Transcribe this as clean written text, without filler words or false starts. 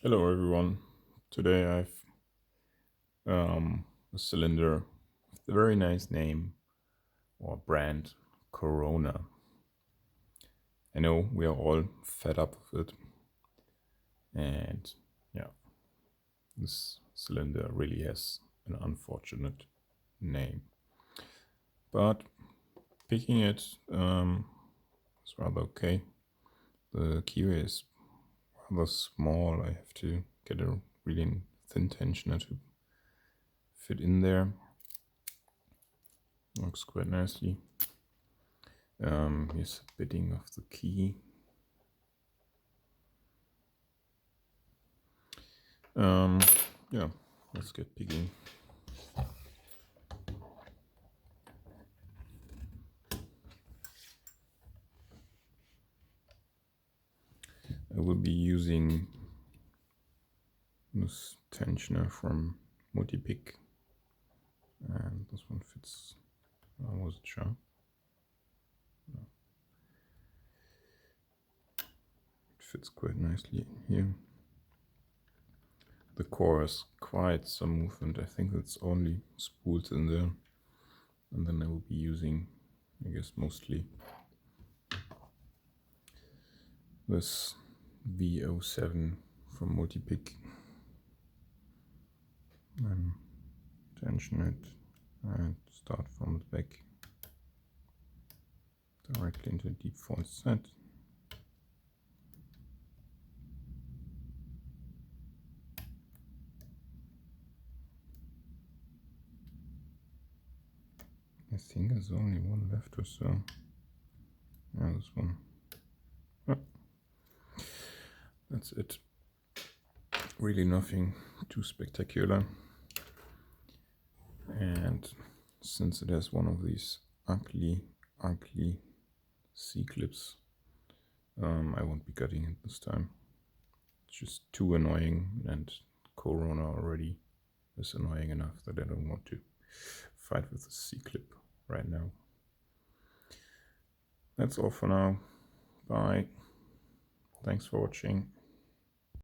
Hello everyone. Today I've a cylinder with the very nice name or brand Corona. I know we are all fed up with it, and yeah, this cylinder really has an unfortunate name. But picking it is rather okay. The keyway is rather small. I have to get a really thin tensioner to fit in there. Works quite nicely. Here's a bitting of the key. Yeah, let's get picking. I will be using this tensioner from Multipick, and this one fits. Was it sharp? No. It fits quite nicely in here. The core has quite some movement. I think it's only spools in there, and then I will be using, I guess, mostly this V07 from Multipick. And tension it and start from the back directly into the default set. I think there's only one left or so. Yeah, this one. Oh, that's it. Really nothing too spectacular. And since it has one of these ugly C-clips, I won't be cutting it this time. It's just too annoying, and Corona already is annoying enough that I don't want to fight with the C-clip right now. That's all for now. Bye. Thanks for watching.